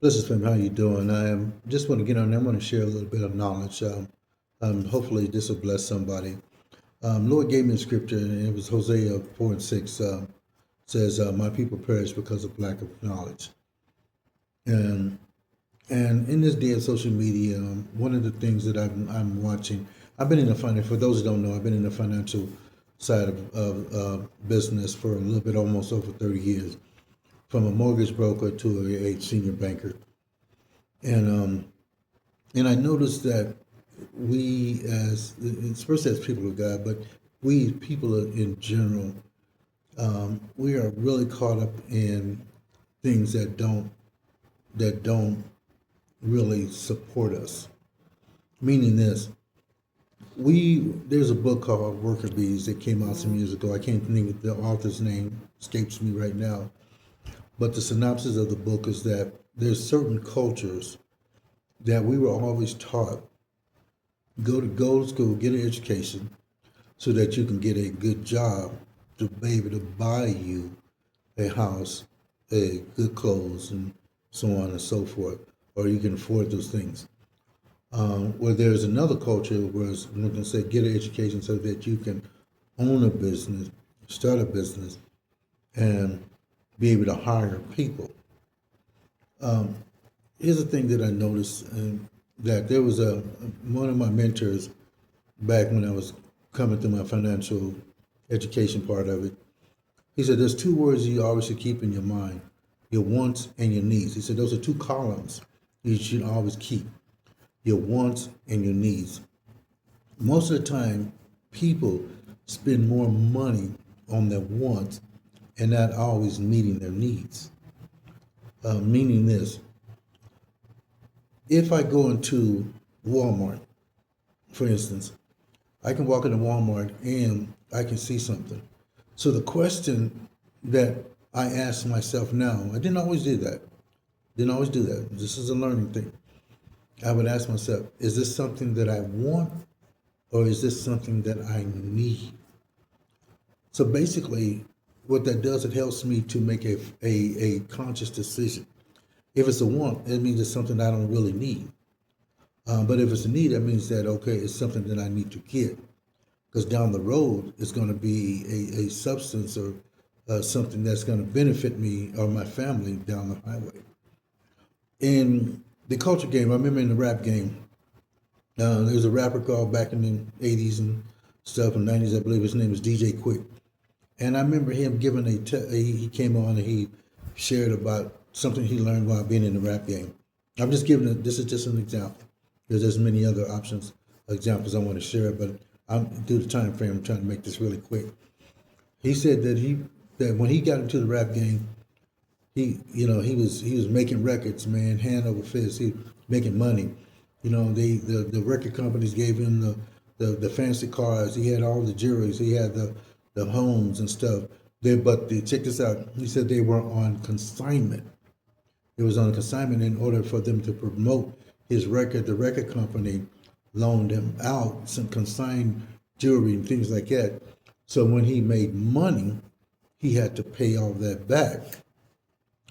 Blessed fam, how you doing? I just want to get on. I want to share a little bit of knowledge. Hopefully, this will bless somebody. Lord gave me a scripture, and it was Hosea 4:6. Says, "My people perish because of lack of knowledge." And in this day of social media, one of the things that I'm watching, I've been in the finance. For those who don't know, I've been in the financial side of business for a little bit, almost over 30 years, from a mortgage broker to a senior banker, and I noticed that we, as especially as people of God, but we people in general, we are really caught up in things that don't really support us. Meaning this, there's a book called Worker Bees that came out some years ago. I can't think of the author's name, escapes me right now. But the synopsis of the book is that there's certain cultures that we were always taught go to school, get an education, so that you can get a good job to be able to buy you a house, a good clothes, and so on and so forth, or you can afford those things. Where there's another culture where I'm going to say get an education so that you can own a business, start a business, and be able to hire people. Here's the thing that I noticed, that there was one of my mentors back when I was coming through my financial education part of it. He said, there's two words you always should keep in your mind, your wants and your needs. He said, those are two columns you should always keep, your wants and your needs. Most of the time, people spend more money on their wants and not always meeting their needs. Meaning this, if I go into Walmart, for instance, I can walk into Walmart and I can see something. So the question that I ask myself now, I didn't always do that. Didn't always do that. This is a learning thing. I would ask myself, is this something that I want or is this something that I need? So basically, what that does, it helps me to make a conscious decision. If it's a want, it means it's something I don't really need. But if it's a need, that means that, okay, it's something that I need to get. Because down the road, it's going to be a substance or something that's going to benefit me or my family down the highway. In the culture game, I remember in the rap game, there was a rapper called back in the 80s and stuff, and 90s, I believe his name was DJ Quick. And I remember him giving he came on and he shared about something he learned while being in the rap game. I'm just giving it, this is just an example. There's many other examples I want to share, but I'm due to time frame, I'm trying to make this really quick. He said that when he got into the rap game, he was making records, man, hand over fist. He making money. The record companies gave him the fancy cars. He had all the jewelries. He had the homes and stuff. Check this out. He said they were on consignment. It was on consignment in order for them to promote his record. The record company loaned him out some consigned jewelry and things like that. So when he made money, he had to pay all that back.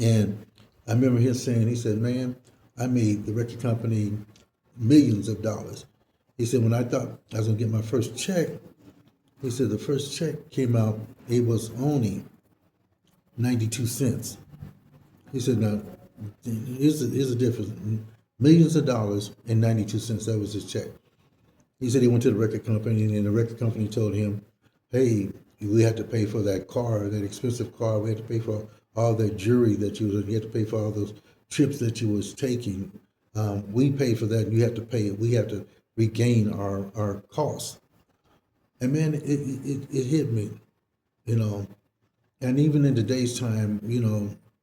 And I remember him saying, he said, man, I made the record company millions of dollars. He said, when I thought I was going to get my first check, he said the first check came out, it was only 92 cents. He said, now, here's the difference. Millions of dollars and 92 cents, that was his check. He said he went to the record company and the record company told him, hey, we had to pay for that car, that expensive car. We had to pay for all that jewelry that you had to pay for all those trips that you was taking. We pay for that and you have to pay it. We have to regain our costs. And man, it hit me, you know. And even in today's time,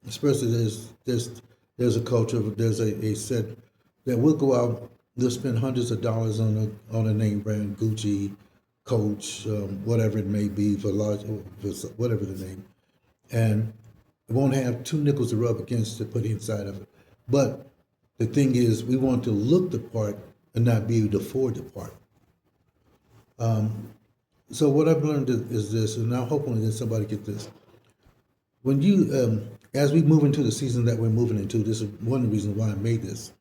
especially there's a culture, there's a set that we'll go out, they'll spend hundreds of dollars on a name brand, Gucci, Coach, whatever it may be for whatever the name, and it won't have two nickels to rub against to put inside of it. But the thing is, we want to look the part and not be able to afford the part. So what I've learned is this, and now hopefully that somebody get this. When you as we move into the season that we're moving into, this is one of the reasons why I made this,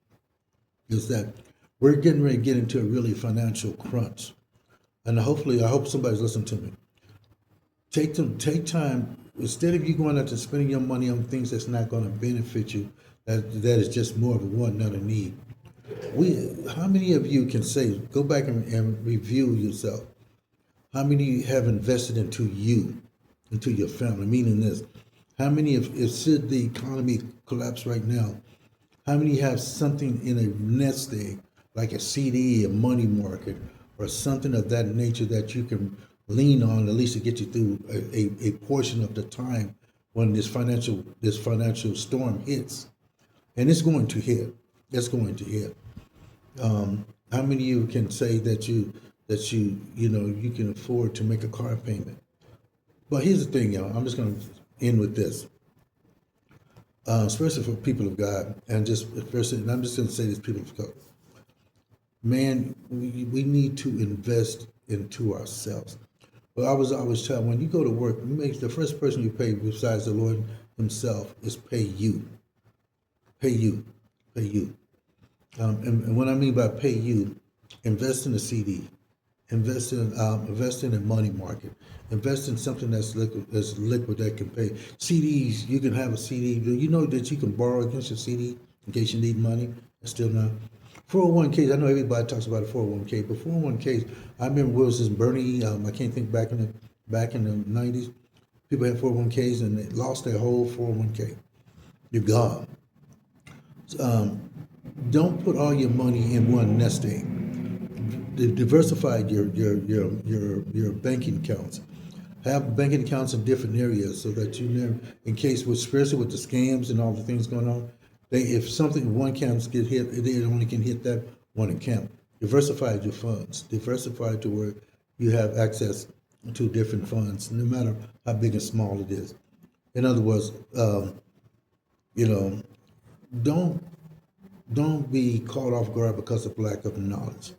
is that we're getting ready to get into a really financial crunch. And hopefully, I hope somebody's listening to me. Take time, instead of you going out and spending your money on things that's not going to benefit you, that is just more of a want, not a need. How many of you can say, go back and review yourself? How many have invested into you, into your family? Meaning this, how many, if should the economy collapse right now, how many have something in a nest egg, like a CD, a money market, or something of that nature that you can lean on at least to get you through a portion of the time when this financial storm hits, and it's going to hit. It's going to hit. How many of you can say that you can afford to make a car payment? But here's the thing, y'all. I'm just going to end with this, especially for people of God, and I'm just going to say this, people of God. Man, we need to invest into ourselves. Well, I was always telling, when you go to work, the first person you pay besides the Lord Himself is pay you. Pay you. Pay you. And what I mean by pay you, invest in a CD, invest in a money market, invest in something that's liquid that can pay. CDs, you can have a CD. You know that you can borrow against your CD in case you need money and still not. 401ks, I know everybody talks about a 401k, but 401ks, I remember what was this Bernie, I can't think back in the 90s, people had 401ks and they lost their whole 401k. You're gone. Don't put all your money in one nest egg. Diversify your banking accounts. Have banking accounts in different areas so that you never, in case, especially with the scams and all the things going on, if one account get hit, they only can hit that one account. Diversify your funds. Diversify to where you have access to different funds, no matter how big and small it is. In other words, don't be caught off guard because of lack of knowledge.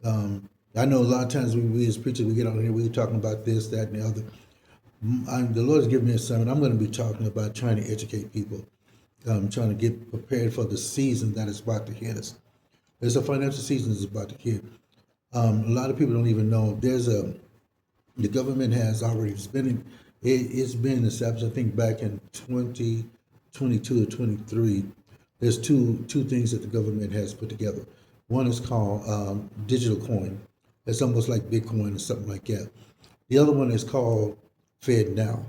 I know a lot of times we as preachers, we get on here, we're talking about this, that, and the other. The Lord has given me a sermon. I'm going to be talking about trying to educate people, trying to get prepared for the season that is about to hit us. There's a financial season that's about to hit. A lot of people don't even know the government has already spending. It's been established, I think, back in 2022 or 23. There's two things that the government has put together. One is called digital coin. It's almost like Bitcoin or something like that. The other one is called FedNow.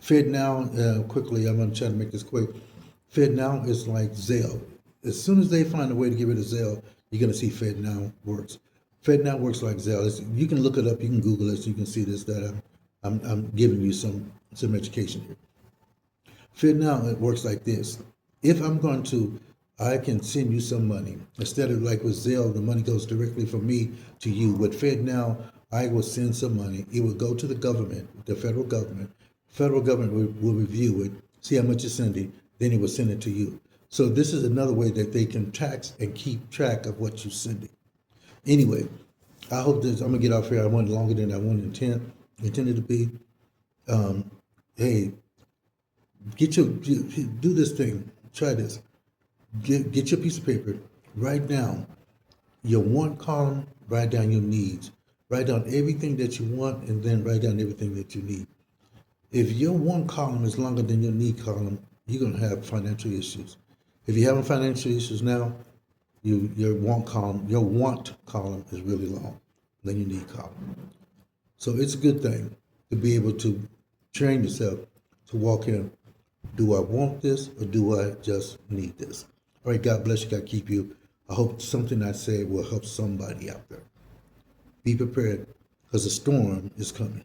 FedNow, quickly, I'm going to try to make this quick. FedNow is like Zelle. As soon as they find a way to get rid of Zelle, you're going to see FedNow works. FedNow works like Zelle. You can look it up. You can Google it. So you can see this. That I'm giving you some education here. FedNow, it works like this. If I can send you some money. Instead of like with Zelle, the money goes directly from me to you. With FedNow, I will send some money. It will go to the government, the federal government. Federal government will review it, see how much you're sending, then it will send it to you. So this is another way that they can tax and keep track of what you're sending. Anyway, I hope this, I'm going to get off here. I went longer than I intended to be. Hey, do this thing. Try this. Get your piece of paper. Write down your want column. Write down your needs. Write down everything that you want, and then write down everything that you need. If your want column is longer than your need column, you're going to have financial issues. If you're having financial issues now, your want column is really long than your need column. So it's a good thing to be able to train yourself to walk in. Do I want this or do I just need this? All right, God bless you. God keep you. I hope something I say will help somebody out there. Be prepared because a storm is coming.